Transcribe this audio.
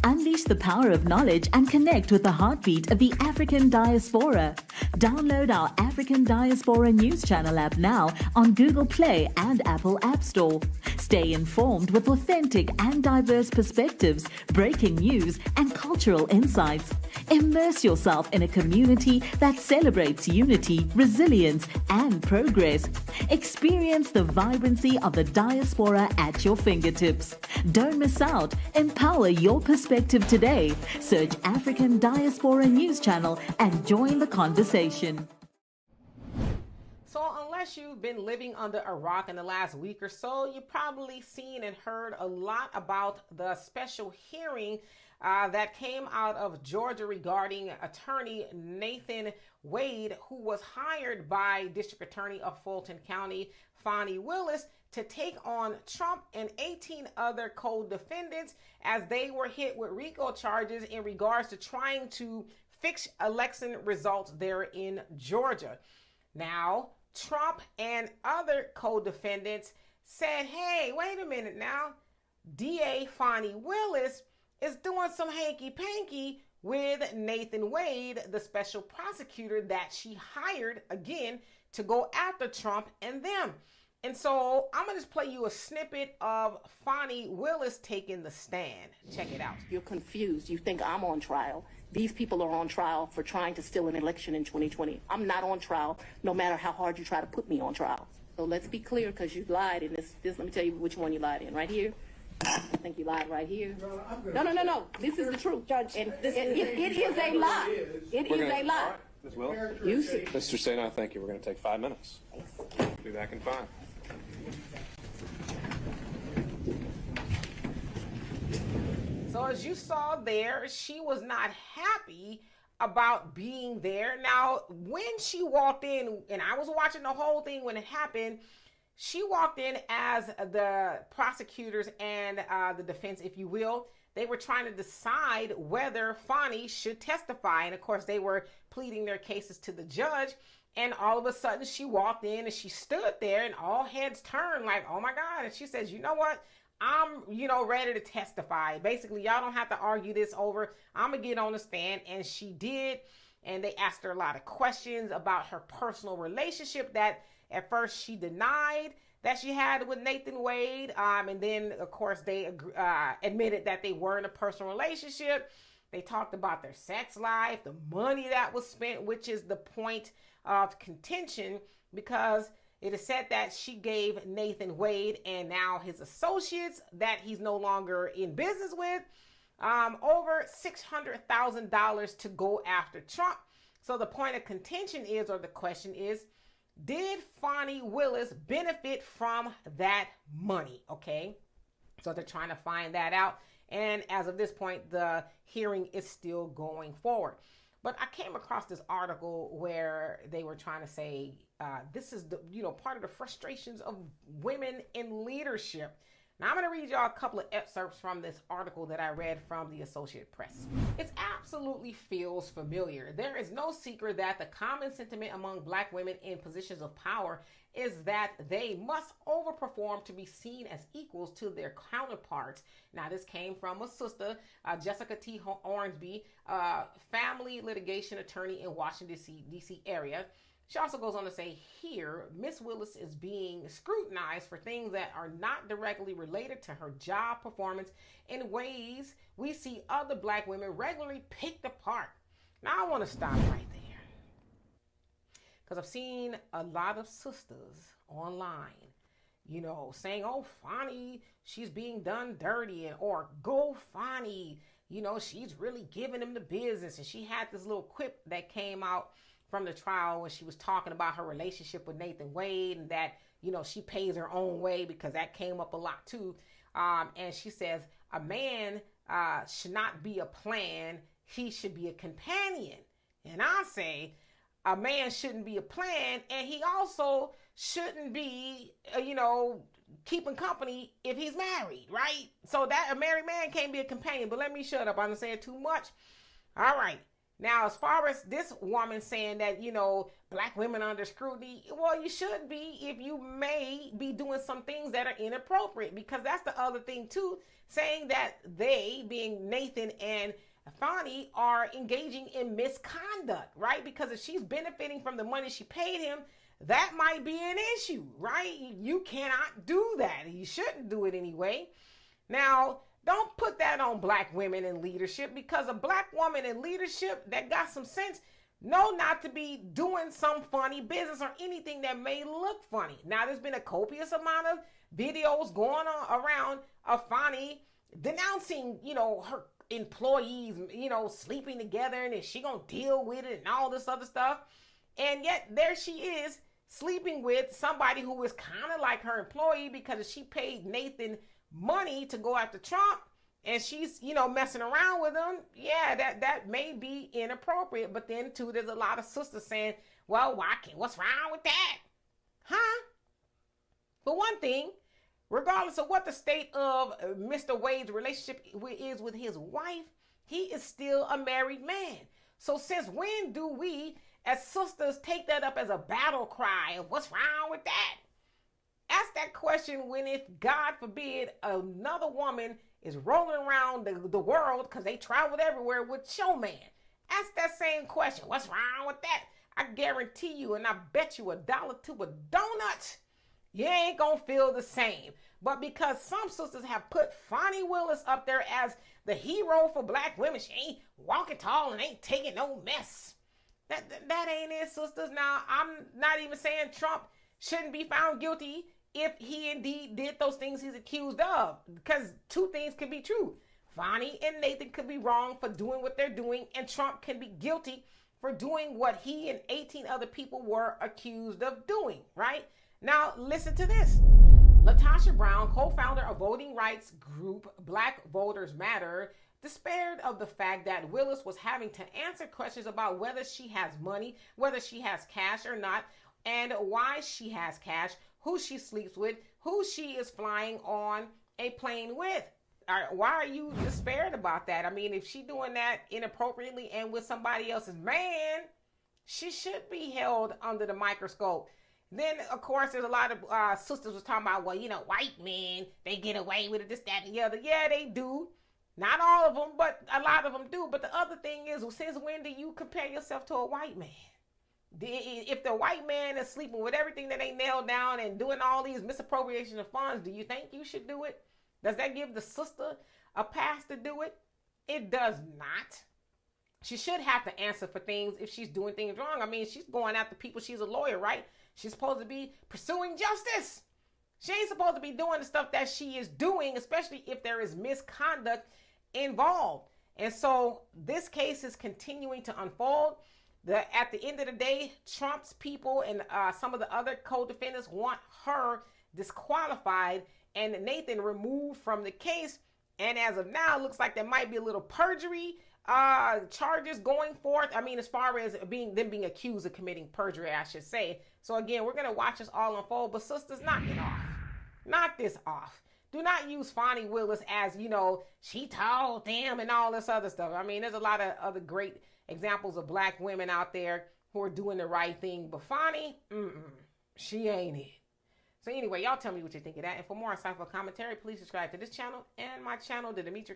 Unleash the power of knowledge and connect with the heartbeat of the African diaspora. Download our African Diaspora News Channel app now on Google Play and Apple App Store. Stay informed with authentic and diverse perspectives, breaking news, and cultural insights. Immerse yourself in a community that celebrates unity, resilience, and progress. Experience the vibrancy of the diaspora at your fingertips. Don't miss out. Empower your perspective today. Search African Diaspora News Channel and join the conversation. So unless you've been living under a rock in the last week or so, you've probably seen and heard a lot about the special hearing that came out of Georgia regarding attorney Nathan Wade, who was hired by District Attorney of Fulton County, Fani Willis, to take on Trump and 18 other co-defendants as they were hit with RICO charges in regards to trying to fix election results there in Georgia. Now, Trump and other co-defendants said, hey, wait a minute now. DA Fani Willis is doing some hanky-panky with Nathan Wade, the special prosecutor that she hired, again, to go after Trump and them. And so I'm going to just play you a snippet of Fani Willis taking the stand. Check it out. You're confused. You think I'm on trial. These people are on trial for trying to steal an election in 2020. I'm not on trial, no matter how hard you try to put me on trial. So let's be clear, because you lied in this. Let me tell you which one you lied in. Right here. I think you lied right here. No. This is the truth, Judge. And it is a lie. It is a lie. Ms. Willis? Mr. Sena, thank you. We're going to take 5 minutes. Be back in 5. So as you saw there, she was not happy about being there. Now, when she walked in, and I was watching the whole thing when it happened, she walked in as the prosecutors and the defense, if you will. They were trying to decide whether Fani should testify. And of course, they were pleading their cases to the judge. And all of a sudden, she walked in and she stood there and all heads turned like, oh my God. And she says, you know what? I'm, ready to testify. Basically, y'all don't have to argue this over. I'm going to get on the stand. And she did. And they asked her a lot of questions about her personal relationship that at first she denied that she had with Nathan Wade. And then, of course, they admitted that they were in a personal relationship. They talked about their sex life, the money that was spent, which is the point of contention, because it is said that she gave Nathan Wade and now his associates that he's no longer in business with over $600,000 to go after Trump. So the point of contention is, or the question is, did Fani Willis benefit from that money? Okay, so they're trying to find that out. And as of this point, the hearing is still going forward. But I came across this article where they were trying to say this is the part of the frustrations of women in leadership. Now, I'm going to read y'all a couple of excerpts from this article that I read from the Associated Press. It absolutely feels familiar. There is no secret that the common sentiment among Black women in positions of power is that they must overperform to be seen as equals to their counterparts. Now, this came from a sister, Jessica T. Ornsby, family litigation attorney in Washington, D.C. area. She also goes on to say here, Miss Willis is being scrutinized for things that are not directly related to her job performance in ways we see other Black women regularly picked apart. Now, I want to stop right there, because I've seen a lot of sisters online, saying, oh, Fani, she's being done dirty, or go Fani, she's really giving him the business. And she had this little quip that came out from the trial when she was talking about her relationship with Nathan Wade and that, she pays her own way, because that came up a lot too. And she says a man should not be a plan. He should be a companion. And I say a man shouldn't be a plan, and he also shouldn't be, keeping company if he's married, right? So that a married man can't be a companion. But let me shut up. I'm saying too much. All right. Now, as far as this woman saying that, black women are under scrutiny, well, you should be if you may be doing some things that are inappropriate, because that's the other thing too, saying that they, being Nathan and Fani, are engaging in misconduct, right? Because if she's benefiting from the money she paid him, that might be an issue, right? You cannot do that. You shouldn't do it anyway. Now, don't put that on black women in leadership, because a black woman in leadership that got some sense know not to be doing some funny business or anything that may look funny. Now, there's been a copious amount of videos going on around of Fani denouncing, her employees, sleeping together, and is she gonna deal with it and all this other stuff. And yet there she is sleeping with somebody who is kind of like her employee, because she paid Nathan money to go after Trump, and she's messing around with him. Yeah, that may be inappropriate. But then too, there's a lot of sisters saying, well, what's wrong with that? For one thing, regardless of what the state of Mr. Wade's relationship is with his wife, he is still a married man. So since when do we as sisters take that up as a battle cry of what's wrong with that? Ask that question when, if God forbid, another woman is rolling around the world, because they traveled everywhere with your man. Ask that same question. What's wrong with that? I guarantee you, and I bet you $1 to a donut, you ain't gonna feel the same. But because some sisters have put Fani Willis up there as the hero for black women, she ain't walking tall and ain't taking no mess. That ain't it, sisters. Now, I'm not even saying Trump shouldn't be found guilty if he indeed did those things he's accused of, because two things can be true. Fani and Nathan could be wrong for doing what they're doing, and Trump can be guilty for doing what he and 18 other people were accused of doing, right? Now, listen to this. Latasha Brown, co-founder of voting rights group Black Voters Matter, despaired of the fact that Willis was having to answer questions about whether she has money, whether she has cash or not, and why she has cash, who she sleeps with, who she is flying on a plane with. Why are you despaired about that? I mean, if she doing that inappropriately and with somebody else's man, she should be held under the microscope. Then, of course, there's a lot of sisters was talking about, well, white men, they get away with it, this, that, and the other. Yeah, they do. Not all of them, but a lot of them do. But the other thing is, since when do you compare yourself to a white man? If the white man is sleeping with everything that they nailed down and doing all these misappropriation of funds, do you think you should do it? Does that give the sister a pass to do it? It does not. She should have to answer for things if she's doing things wrong. I mean, she's going after people. She's a lawyer, right? She's supposed to be pursuing justice. She ain't supposed to be doing the stuff that she is doing, especially if there is misconduct involved. And so this case is continuing to unfold. At the end of the day, Trump's people and some of the other co-defendants want her disqualified and Nathan removed from the case. And as of now, it looks like there might be a little perjury charges going forth. I mean, as far as them being accused of committing perjury, I should say. So again, we're going to watch this all unfold. But sisters, knock it off. Knock this off. Do not use Fani Willis as, she told them and all this other stuff. I mean, there's a lot of other great examples of black women out there who are doing the right thing. But Fani, she ain't it. So anyway, y'all tell me what you think of that. And for more insightful commentary, please subscribe to this channel and my channel, the Demetra